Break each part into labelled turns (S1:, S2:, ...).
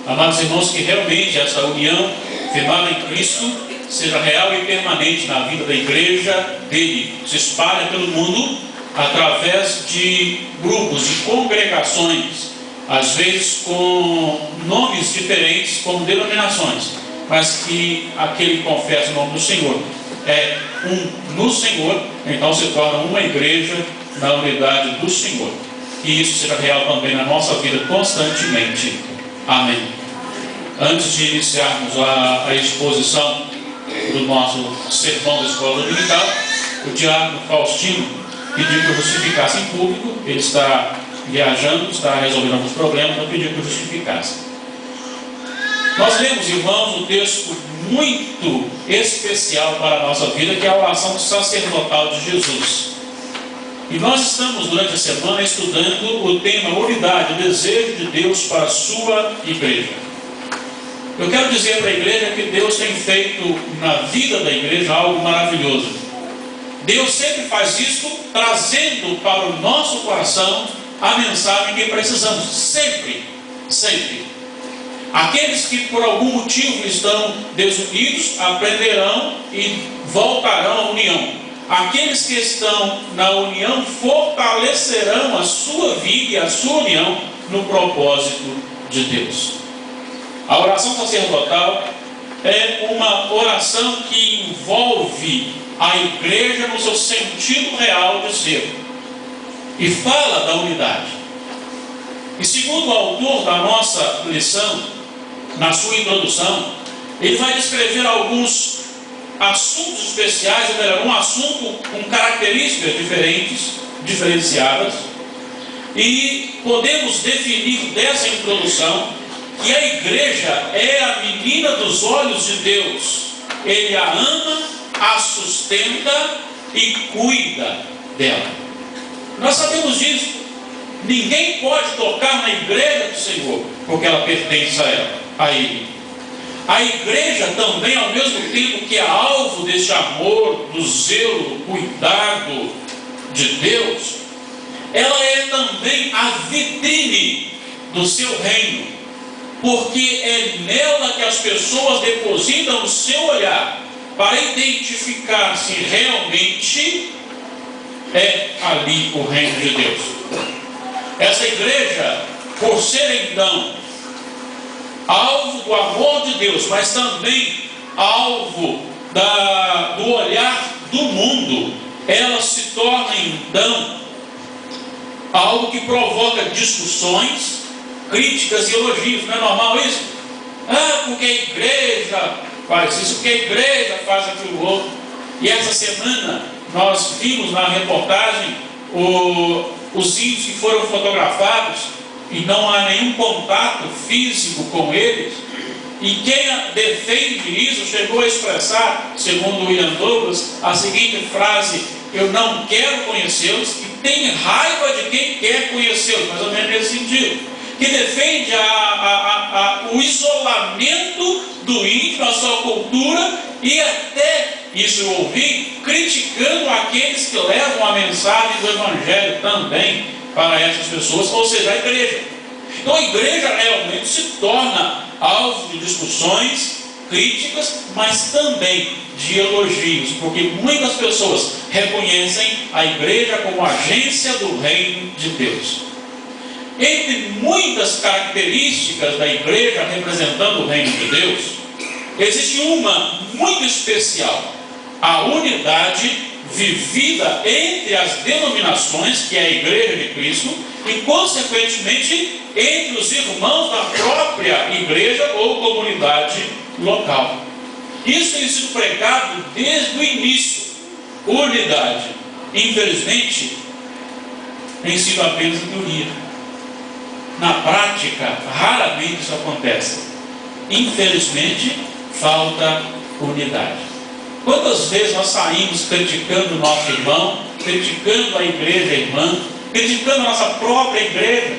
S1: Amados irmãos, que realmente essa união firmada em Cristo seja real e permanente na vida da igreja dele, se espalha pelo mundo através de grupos, de congregações, às vezes com nomes diferentes, como denominações, mas que aquele que confessa o nome do Senhor é um no Senhor, então se torna uma igreja na unidade do Senhor. Que isso seja real também na nossa vida constantemente. Amém. Antes de iniciarmos a exposição do nosso sermão da escola dominical, o diácono Faustino pediu que eu justificasse em público. Ele está viajando, está resolvendo alguns problemas, então pediu que eu justificasse. Nós lemos, irmãos, um texto muito especial para a nossa vida, que é a oração sacerdotal de Jesus. E nós estamos durante a semana estudando o tema unidade, o desejo de Deus para a sua igreja. Eu quero dizer para a igreja que Deus tem feito na vida da igreja algo maravilhoso. Deus sempre faz isso trazendo para o nosso coração a mensagem que precisamos, sempre, sempre. Aqueles que por algum motivo estão desunidos aprenderão e voltarão à união. Aqueles que estão na união fortalecerão a sua vida e a sua união no propósito de Deus. A oração sacerdotal é uma oração que envolve a igreja no seu sentido real de ser e fala da unidade. E segundo o autor da nossa lição, na sua introdução, ele vai descrever alguns assuntos especiais, ou melhor, um assunto com características diferenciadas, e podemos definir dessa introdução que a igreja é a menina dos olhos de Deus. Ele a ama, a sustenta e cuida dela. Nós sabemos disso. Ninguém pode tocar na igreja do Senhor, porque ela pertence a Ele. A igreja também, ao mesmo tempo que é alvo desse amor, do zelo, do cuidado de Deus, ela é também a vitrine do seu reino, porque é nela que as pessoas depositam o seu olhar para identificar se realmente é ali o reino de Deus. Essa igreja, por ser então alvo do amor de Deus, mas também alvo do olhar do mundo, ela se torna então algo que provoca discussões, críticas e elogios. Não é normal isso? Porque a igreja faz isso, porque a igreja faz aquilo outro. E essa semana nós vimos na reportagem os índios que foram fotografados e não há nenhum contato físico com eles, e quem defende isso chegou a expressar, segundo William Douglas, a seguinte frase: eu não quero conhecê-los, e tem raiva de quem quer conhecê-los, mais ou menos nesse sentido, que defende o isolamento do índio, a sua cultura, e até, isso eu ouvi, criticando aqueles que levam a mensagem do Evangelho também para essas pessoas, ou seja, a igreja. Então a igreja realmente se torna alvo de discussões, críticas, mas também de elogios, porque muitas pessoas reconhecem a igreja como agência do reino de Deus. Entre muitas características da igreja representando o reino de Deus, existe uma muito especial: a unidade vivida entre as denominações, que é a igreja de Cristo, e consequentemente entre os irmãos da própria igreja ou comunidade local. Isso tem sido pregado desde o início. Unidade, infelizmente, tem sido apenas teoria. Na prática, raramente isso acontece. Infelizmente, falta unidade. Quantas vezes nós saímos criticando o nosso irmão, criticando a igreja irmã, criticando a nossa própria igreja?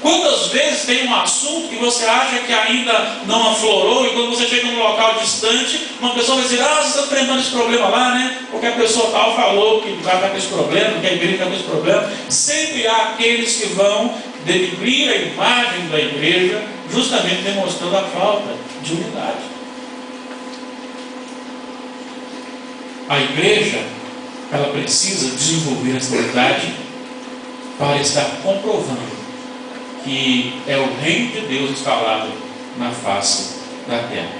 S1: Quantas vezes tem um assunto que você acha que ainda não aflorou, e quando você chega num local distante, uma pessoa vai dizer: você está enfrentando esse problema lá, né? Porque a pessoa tal falou que vai estar com esse problema, que a igreja está com esse problema. Sempre há aqueles que vão denigrir a imagem da igreja, justamente demonstrando a falta de unidade. A igreja, ela precisa desenvolver essa unidade para estar comprovando que é o reino de Deus instalado na face da terra.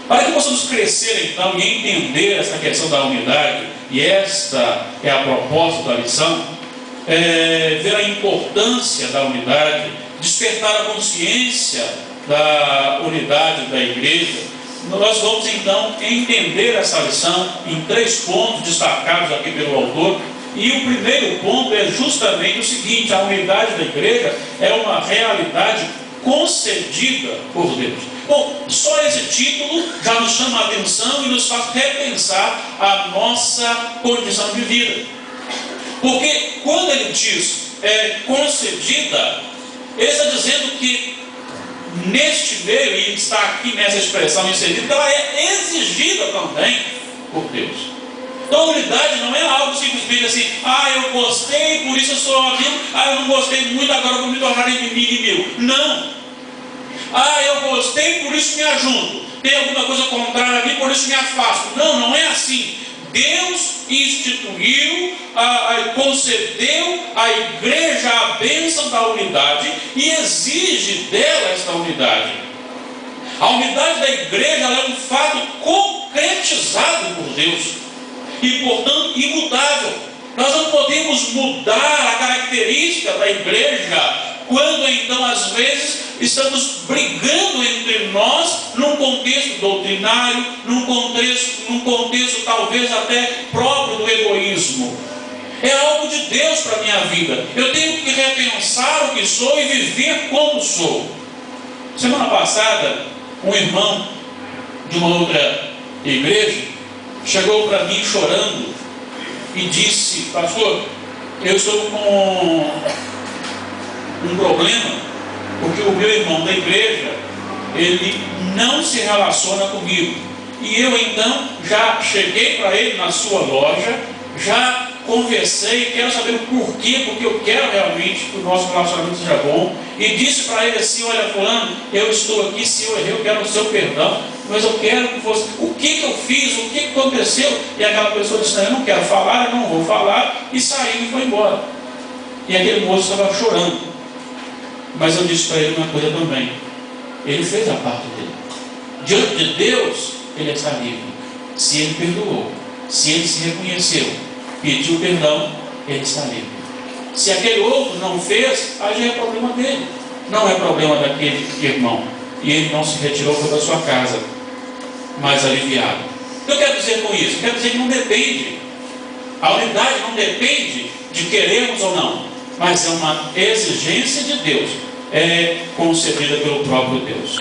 S1: Para que possamos crescer então e entender essa questão da unidade, e esta é a proposta da lição, ver a importância da unidade, despertar a consciência da unidade da igreja, nós vamos então entender essa lição em 3 pontos destacados aqui pelo autor. E o primeiro ponto é justamente o seguinte: a unidade da igreja é uma realidade concedida por Deus. Bom, só esse título já nos chama a atenção e nos faz repensar a nossa condição de vida. Porque quando ele diz concedida, ele está dizendo que neste meio, e está aqui nessa expressão inserida, ela é exigida também por Deus. Então a unidade não é algo simplesmente assim: eu gostei, por isso eu sou amigo, eu não gostei muito, agora vou me tornar inimigo meu. Não. Eu gostei, por isso me ajunto. Tem alguma coisa contrária a mim, por isso me afasto. Não, não é assim. Deus instituiu, concedeu à igreja a bênção da unidade e exige dela esta unidade. A unidade da igreja é um fato concretizado por Deus e, portanto, imutável. Nós não podemos mudar a característica da igreja quando, então, às vezes, estamos brigando entre nós num contexto doutrinário, num contexto talvez até próprio do egoísmo. É algo de Deus para a minha vida. Eu tenho que repensar o que sou e viver como sou. Semana passada, um irmão de uma outra igreja chegou para mim chorando e disse: pastor, eu estou com um problema, porque o meu irmão da igreja, ele não se relaciona comigo. E eu então já cheguei para ele na sua loja, já conversei, quero saber o porquê, porque eu quero realmente que o nosso relacionamento seja bom. E disse para ele assim: olha, fulano, eu estou aqui, se eu errei, eu quero o seu perdão, mas eu quero que você, o que eu fiz, o que aconteceu? E aquela pessoa disse: não, eu não quero falar, eu não vou falar, e saiu e foi embora. E aquele moço estava chorando. Mas eu disse para ele uma coisa também: ele fez a parte dele. Diante de Deus, ele está livre. Se ele perdoou, se ele se reconheceu, pediu perdão, ele está livre. Se aquele outro não fez, aí já é problema dele, não é problema daquele irmão. E ele não se retirou da sua casa, mais aliviado. O que eu quero dizer com isso? Eu quero dizer que não depende, a unidade não depende de querermos ou não, mas é uma exigência de Deus, concedida pelo próprio Deus.